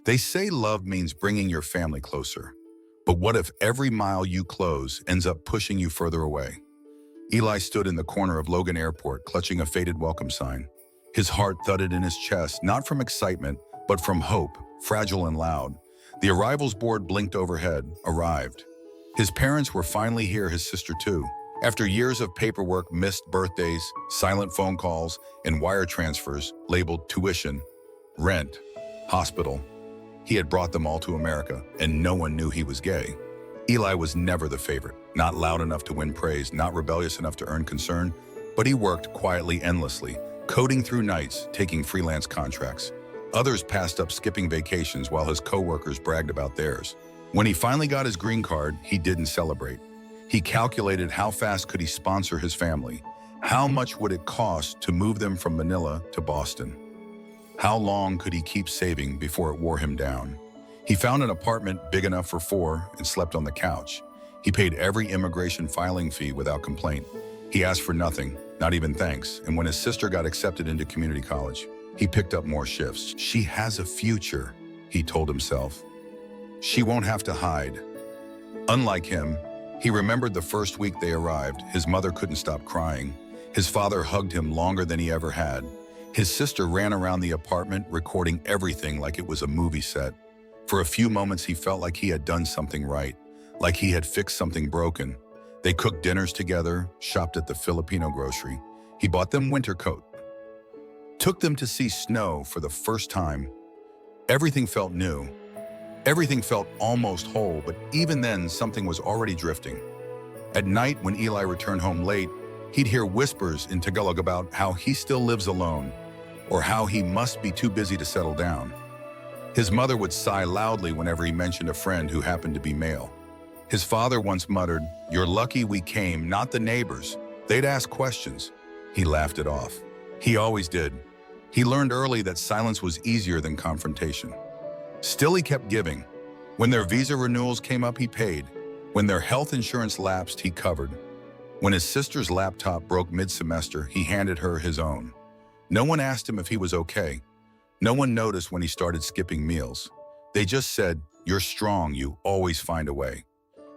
They say love means bringing your family closer. But what if every mile you close ends up pushing you further away? Eli stood in the corner of Logan Airport, clutching a faded welcome sign. His heart thudded in his chest, not from excitement, but from hope, fragile and loud. The arrivals board blinked overhead, arrived. His parents were finally here, his sister too. After years of paperwork, missed birthdays, silent phone calls, and wire transfers labeled tuition, rent, hospital, he had brought them all to America, and no one knew he was gay. Eli was never the favorite, not loud enough to win praise, not rebellious enough to earn concern, but he worked quietly, endlessly, coding through nights, taking freelance contracts. Others passed up skipping vacations while his coworkers bragged about theirs. When he finally got his green card, he didn't celebrate. He calculated how fast could he sponsor his family. How much would it cost to move them from Manila to Boston? How long could he keep saving before it wore him down? He found an apartment big enough for four and slept on the couch. He paid every immigration filing fee without complaint. He asked for nothing, not even thanks, and when his sister got accepted into community college, he picked up more shifts. She has a future, he told himself. She won't have to hide. Unlike him, he remembered the first week they arrived. His mother couldn't stop crying. His father hugged him longer than he ever had. His sister ran around the apartment, recording everything like it was a movie set. For a few moments, he felt like he had done something right, like he had fixed something broken. They cooked dinners together, shopped at the Filipino grocery. He bought them winter coat, took them to see snow for the first time. Everything felt new. Everything felt almost whole, but even then, something was already drifting. At night, when Eli returned home late, he'd hear whispers in Tagalog about how he still lives alone, or how he must be too busy to settle down. His mother would sigh loudly whenever he mentioned a friend who happened to be male. His father once muttered, "You're lucky we came, not the neighbors. They'd ask questions." He laughed it off. He always did. He learned early that silence was easier than confrontation. Still, he kept giving. When their visa renewals came up, he paid. When their health insurance lapsed, he covered. When his sister's laptop broke mid-semester, he handed her his own. No one asked him if he was okay. No one noticed when he started skipping meals. They just said, "You're strong, you always find a way."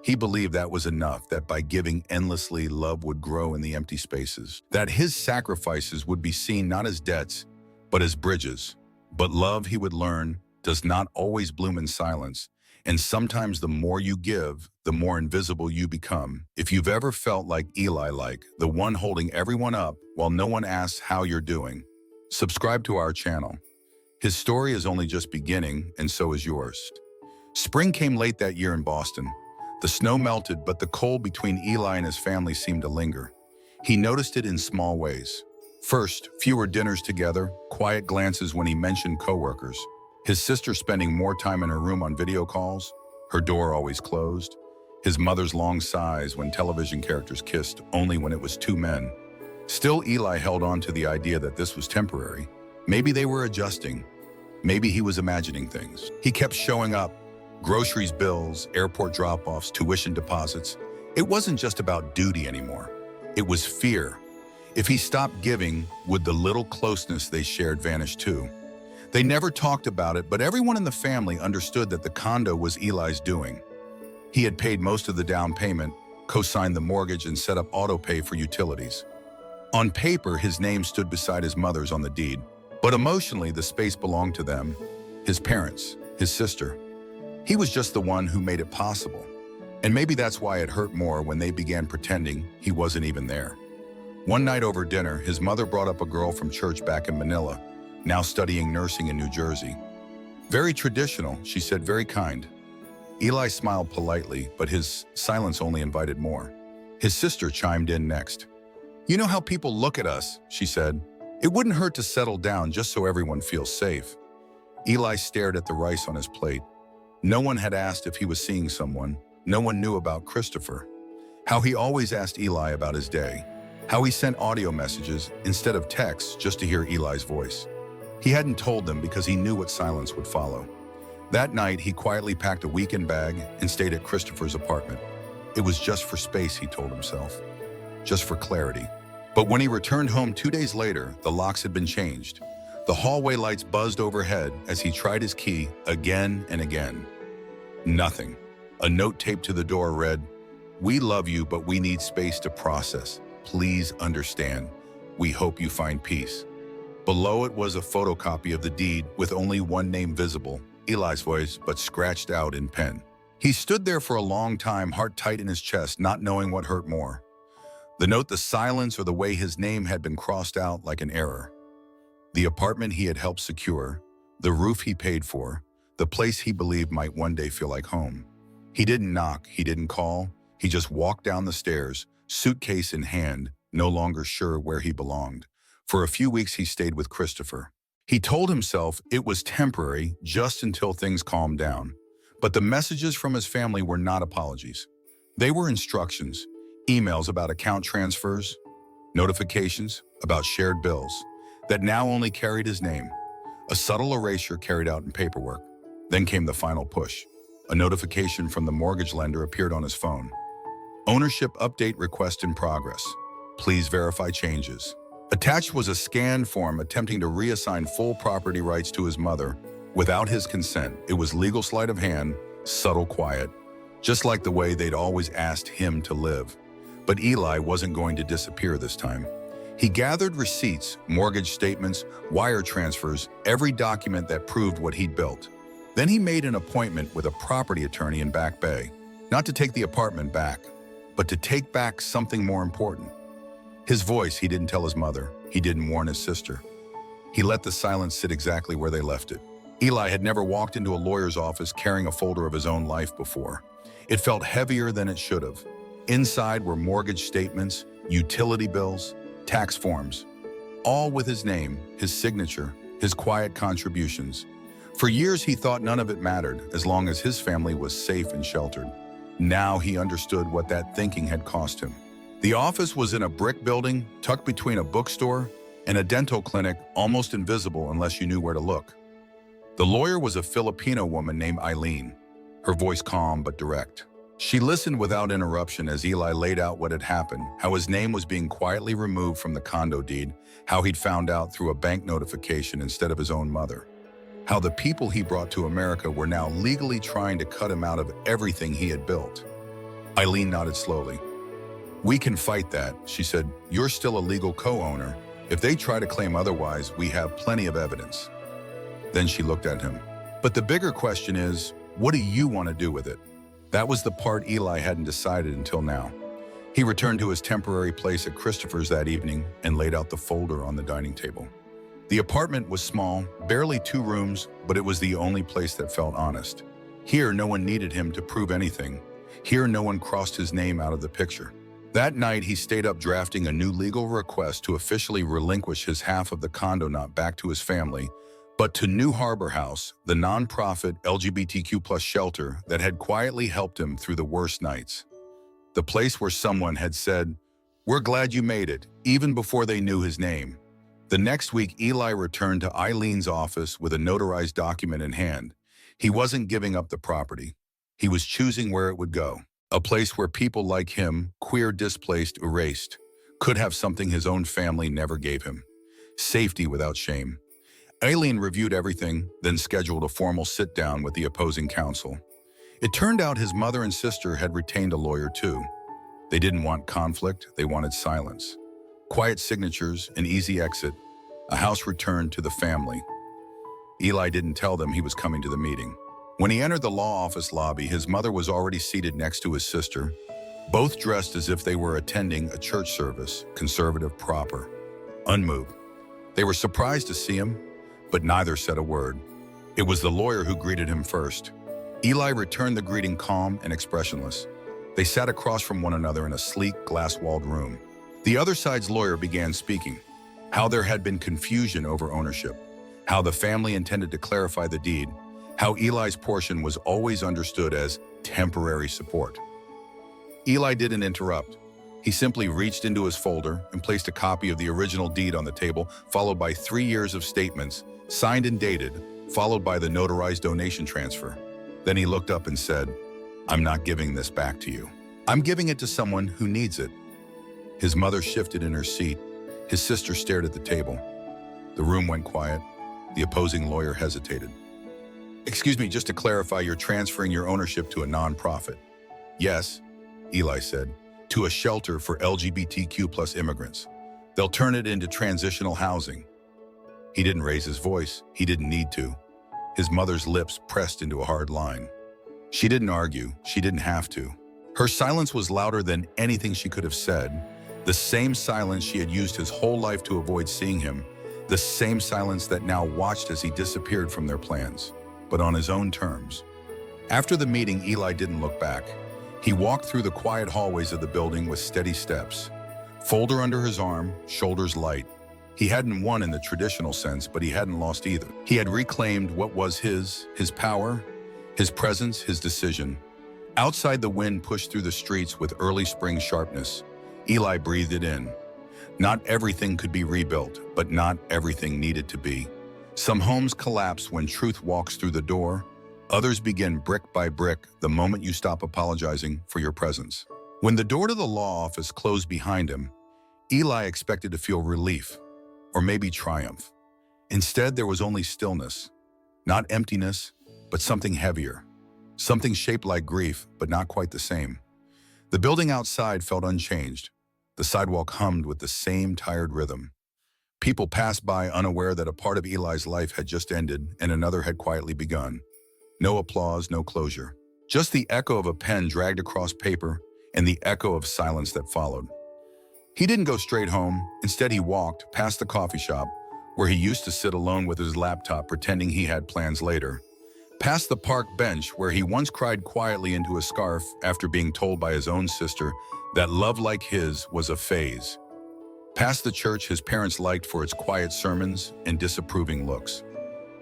He believed that was enough, that by giving endlessly, love would grow in the empty spaces, that his sacrifices would be seen not as debts, but as bridges. But love, he would learn, does not always bloom in silence, and sometimes the more you give, the more invisible you become. If you've ever felt like Eli, like the one holding everyone up while no one asks how you're doing, subscribe to our channel. His story is only just beginning, and so is yours. Spring came late that year in Boston. The snow melted, but the cold between Eli and his family seemed to linger. He noticed it in small ways. First, fewer dinners together, quiet glances when he mentioned coworkers. His sister spending more time in her room on video calls, her door always closed. His mother's long sighs when television characters kissed, only when it was two men. Still, Eli held on to the idea that this was temporary. Maybe they were adjusting. Maybe he was imagining things. He kept showing up. Groceries, bills, airport drop-offs, tuition deposits. It wasn't just about duty anymore. It was fear. If he stopped giving, would the little closeness they shared vanish too? They never talked about it, but everyone in the family understood that the condo was Eli's doing. He had paid most of the down payment, co-signed the mortgage, and set up auto pay for utilities. On paper, his name stood beside his mother's on the deed, but emotionally, the space belonged to them, his parents, his sister. He was just the one who made it possible. And maybe that's why it hurt more when they began pretending he wasn't even there. One night over dinner, his mother brought up a girl from church back in Manila, now studying nursing in New Jersey. "Very traditional," she said, "very kind." Eli smiled politely, but his silence only invited more. His sister chimed in next. "You know how people look at us," she said. "It wouldn't hurt to settle down just so everyone feels safe." Eli stared at the rice on his plate. No one had asked if he was seeing someone. No one knew about Christopher. How he always asked Eli about his day. How he sent audio messages instead of texts just to hear Eli's voice. He hadn't told them because he knew what silence would follow. That night, he quietly packed a weekend bag and stayed at Christopher's apartment. It was just for space, he told himself. Just for clarity. But when he returned home 2 days later, the locks had been changed. The hallway lights buzzed overhead as he tried his key again and again. Nothing. A note taped to the door read, "We love you, but we need space to process. Please understand. We hope you find peace." Below it was a photocopy of the deed with only one name visible, Eli's voice, but scratched out in pen. He stood there for a long time, heart tight in his chest, not knowing what hurt more. The note, the silence, or the way his name had been crossed out like an error. The apartment he had helped secure, the roof he paid for, the place he believed might one day feel like home. He didn't knock, he didn't call, he just walked down the stairs, suitcase in hand, no longer sure where he belonged. For a few weeks he stayed with Christopher. He told himself it was temporary, just until things calmed down. But the messages from his family were not apologies. They were instructions, emails about account transfers, notifications about shared bills that now only carried his name, a subtle erasure carried out in paperwork. Then came the final push. A notification from the mortgage lender appeared on his phone. Ownership update request in progress. Please verify changes. Attached was a scanned form attempting to reassign full property rights to his mother without his consent. It was legal sleight of hand, subtle, quiet, just like the way they'd always asked him to live. But Eli wasn't going to disappear this time. He gathered receipts, mortgage statements, wire transfers, every document that proved what he'd built. Then he made an appointment with a property attorney in Back Bay, not to take the apartment back, but to take back something more important. His voice, he didn't tell his mother. He didn't warn his sister. He let the silence sit exactly where they left it. Eli had never walked into a lawyer's office carrying a folder of his own life before. It felt heavier than it should have. Inside were mortgage statements, utility bills, tax forms, all with his name, his signature, his quiet contributions. For years, he thought none of it mattered as long as his family was safe and sheltered. Now he understood what that thinking had cost him. The office was in a brick building, tucked between a bookstore and a dental clinic, almost invisible unless you knew where to look. The lawyer was a Filipino woman named Eileen, her voice calm but direct. She listened without interruption as Eli laid out what had happened, how his name was being quietly removed from the condo deed, how he'd found out through a bank notification instead of his own mother, how the people he brought to America were now legally trying to cut him out of everything he had built. Eileen nodded slowly. "We can fight that," she said. "You're still a legal co-owner. If they try to claim otherwise, we have plenty of evidence." Then she looked at him. "But the bigger question is, what do you want to do with it?" That was the part Eli hadn't decided until now. He returned to his temporary place at Christopher's that evening and laid out the folder on the dining table. The apartment was small, barely 2 rooms, but it was the only place that felt honest. Here, no one needed him to prove anything. Here, no one crossed his name out of the picture. That night, he stayed up drafting a new legal request to officially relinquish his half of the condo, not back to his family, but to New Harbor House, the nonprofit LGBTQ+ shelter that had quietly helped him through the worst nights. The place where someone had said, "We're glad you made it," even before they knew his name. The next week, Eli returned to Eileen's office with a notarized document in hand. He wasn't giving up the property. He was choosing where it would go. A place where people like him, queer, displaced, erased, could have something his own family never gave him. Safety without shame. Eileen reviewed everything, then scheduled a formal sit-down with the opposing counsel. It turned out his mother and sister had retained a lawyer too. They didn't want conflict, they wanted silence. Quiet signatures, an easy exit, a house returned to the family. Eli didn't tell them he was coming to the meeting. When he entered the law office lobby, his mother was already seated next to his sister, both dressed as if they were attending a church service, conservative, proper, unmoved. They were surprised to see him, but neither said a word. It was the lawyer who greeted him first. Eli returned the greeting calm and expressionless. They sat across from one another in a sleek, glass-walled room. The other side's lawyer began speaking, how there had been confusion over ownership, how the family intended to clarify the deed, how Eli's portion was always understood as temporary support. Eli didn't interrupt. He simply reached into his folder and placed a copy of the original deed on the table, followed by 3 years of statements, signed and dated, followed by the notarized donation transfer. Then he looked up and said, "I'm not giving this back to you. I'm giving it to someone who needs it." His mother shifted in her seat. His sister stared at the table. The room went quiet. The opposing lawyer hesitated. Excuse me, just to clarify, you're transferring your ownership to a nonprofit. Yes, Eli said, to a shelter for LGBTQ plus immigrants. They'll turn it into transitional housing. He didn't raise his voice. He didn't need to. His mother's lips pressed into a hard line. She didn't argue. She didn't have to. Her silence was louder than anything she could have said. The same silence she had used his whole life to avoid seeing him. The same silence that now watched as he disappeared from their plans, but on his own terms. After the meeting, Eli didn't look back. He walked through the quiet hallways of the building with steady steps. Folder under his arm, shoulders light. He hadn't won in the traditional sense, but he hadn't lost either. He had reclaimed what was his power, his presence, his decision. Outside, the wind pushed through the streets with early spring sharpness. Eli breathed it in. Not everything could be rebuilt, but not everything needed to be. Some homes collapse when truth walks through the door. Others begin brick by brick the moment you stop apologizing for your presence. When the door to the law office closed behind him, Eli expected to feel relief, or maybe triumph. Instead, there was only stillness. Not emptiness, but something heavier. Something shaped like grief, but not quite the same. The building outside felt unchanged. The sidewalk hummed with the same tired rhythm. People passed by unaware that a part of Eli's life had just ended and another had quietly begun. No applause, no closure. Just the echo of a pen dragged across paper and the echo of silence that followed. He didn't go straight home. Instead, he walked past the coffee shop where he used to sit alone with his laptop pretending he had plans later. Past the park bench where he once cried quietly into a scarf after being told by his own sister that love like his was a phase. Past the church his parents liked for its quiet sermons and disapproving looks.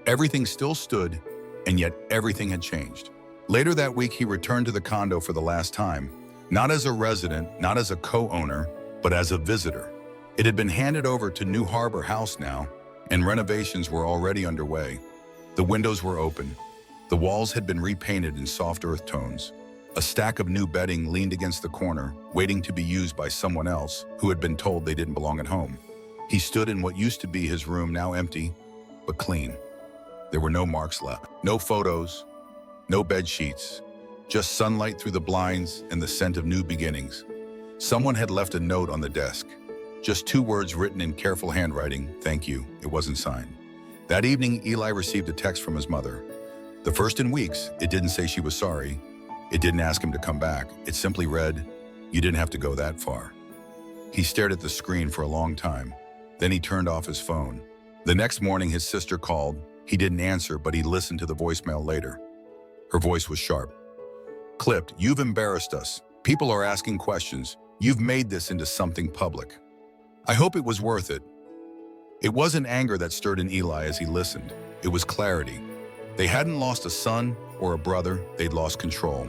Everything still stood, and yet everything had changed. Later that week, he returned to the condo for the last time, not as a resident, not as a co-owner, but as a visitor. It had been handed over to New Harbor House now, and renovations were already underway. The windows were open. The walls had been repainted in soft earth tones. A stack of new bedding leaned against the corner, waiting to be used by someone else who had been told they didn't belong at home. He stood in what used to be his room, now empty, but clean. There were no marks left, no photos, no bed sheets, just sunlight through the blinds and the scent of new beginnings. Someone had left a note on the desk. Just 2 words written in careful handwriting, "Thank you." It wasn't signed. That evening, Eli received a text from his mother. The first in weeks. It didn't say she was sorry. It didn't ask him to come back. It simply read, "You didn't have to go that far." He stared at the screen for a long time. Then he turned off his phone. The next morning, his sister called. He didn't answer, but he listened to the voicemail later. Her voice was sharp. Clipped, "You've embarrassed us. People are asking questions. You've made this into something public. I hope it was worth it." It wasn't anger that stirred in Eli as he listened. It was clarity. They hadn't lost a son or a brother, they'd lost control.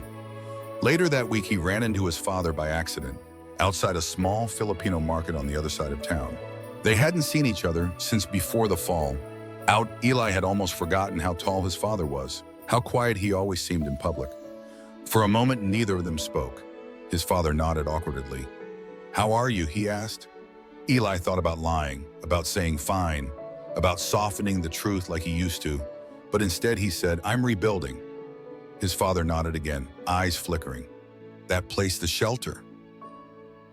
Later that week, he ran into his father by accident, outside a small Filipino market on the other side of town. They hadn't seen each other since before the fall. Out, Eli had almost forgotten how tall his father was, how quiet he always seemed in public. For a moment, neither of them spoke. His father nodded awkwardly. "How are you?" he asked. Eli thought about lying, about saying fine, about softening the truth like he used to. But instead he said, "I'm rebuilding." His father nodded again, eyes flickering. "That place, the shelter.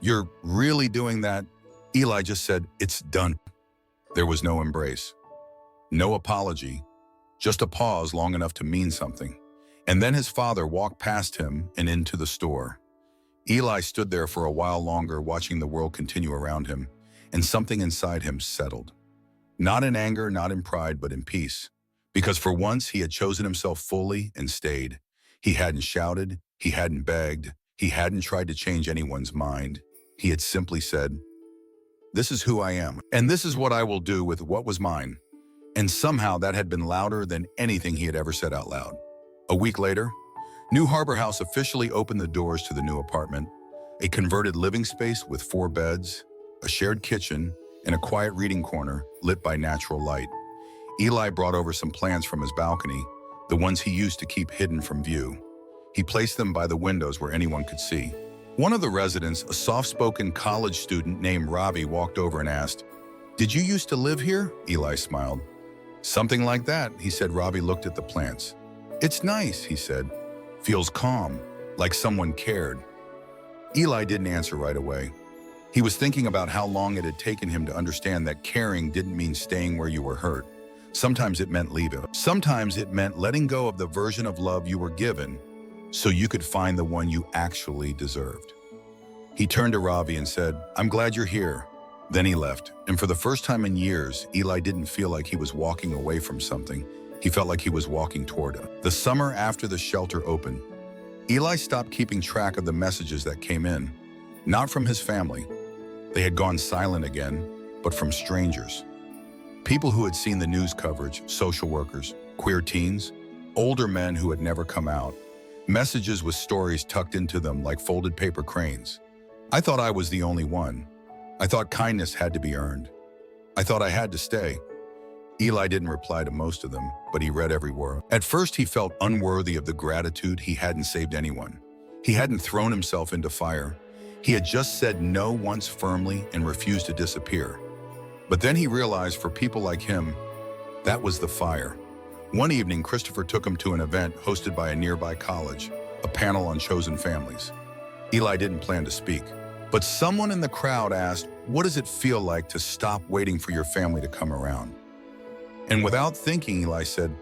You're really doing that?" Eli just said, "It's done." There was no embrace, no apology, just a pause long enough to mean something. And then his father walked past him and into the store. Eli stood there for a while longer, watching the world continue around him, and something inside him settled. Not in anger, not in pride, but in peace. Because for once, he had chosen himself fully and stayed. He hadn't shouted, he hadn't begged, he hadn't tried to change anyone's mind. He had simply said, "This is who I am, and this is what I will do with what was mine." And somehow that had been louder than anything he had ever said out loud. A week later, New Harbor House officially opened the doors to the new apartment, a converted living space with 4 beds, a shared kitchen, and a quiet reading corner lit by natural light. Eli brought over some plants from his balcony, the ones he used to keep hidden from view. He placed them by the windows where anyone could see. One of the residents, a soft-spoken college student named Ravi, walked over and asked, "Did you used to live here?" Eli smiled. Something like that, he said. Ravi looked at the plants. It's nice, he said. Feels calm, like someone cared. Eli didn't answer right away. He was thinking about how long it had taken him to understand that caring didn't mean staying where you were hurt. Sometimes it meant leaving. Sometimes it meant letting go of the version of love you were given so you could find the one you actually deserved. He turned to Ravi and said, I'm glad you're here. Then he left, and for the first time in years, Eli didn't feel like he was walking away from something. He felt like he was walking toward it. The summer after the shelter opened, Eli stopped keeping track of the messages that came in, not from his family. They had gone silent again, but from strangers. People who had seen the news coverage, social workers, queer teens, older men who had never come out, messages with stories tucked into them like folded paper cranes. I thought I was the only one. I thought kindness had to be earned. I thought I had to stay. Eli didn't reply to most of them, but he read every word. At first, he felt unworthy of the gratitude. He hadn't saved anyone. He hadn't thrown himself into fire. He had just said no once firmly and refused to disappear. But then he realized for people like him, that was the fire. One evening, Christopher took him to an event hosted by a nearby college, a panel on chosen families. Eli didn't plan to speak, but someone in the crowd asked, what does it feel like to stop waiting for your family to come around? And without thinking, Eli said,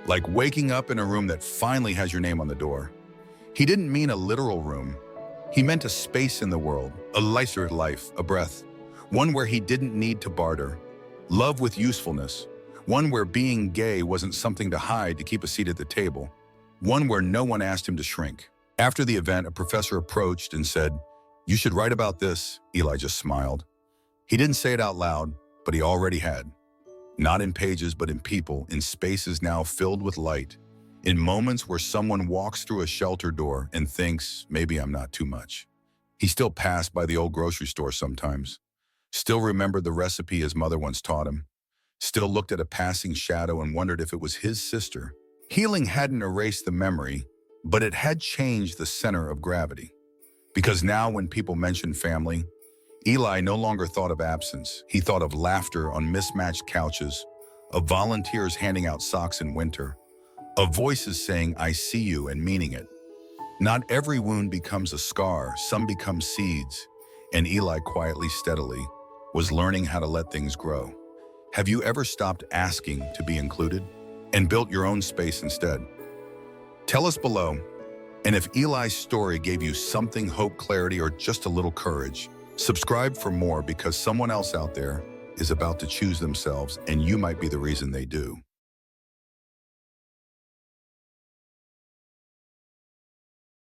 like waking up in a room that finally has your name on the door. He didn't mean a literal room. He meant a space in the world, a lighter life, a breath, one where he didn't need to barter, love with usefulness, one where being gay wasn't something to hide to keep a seat at the table, one where no one asked him to shrink. After the event, a professor approached and said, you should write about this. Eli just smiled. He didn't say it out loud, but he already had. Not in pages, but in people, in spaces now filled with light, in moments where someone walks through a shelter door and thinks, maybe I'm not too much. He still passed by the old grocery store sometimes, still remembered the recipe his mother once taught him, still looked at a passing shadow and wondered if it was his sister. Healing hadn't erased the memory, but it had changed the center of gravity. Because now when people mentioned family, Eli no longer thought of absence. He thought of laughter on mismatched couches, of volunteers handing out socks in winter, of voices saying, I see you, and meaning it. Not every wound becomes a scar, some become seeds, and Eli quietly, steadily, was learning how to let things grow. Have you ever stopped asking to be included and built your own space instead? Tell us below, and if Eli's story gave you something, hope, clarity, or just a little courage, subscribe for more because someone else out there is about to choose themselves and you might be the reason they do.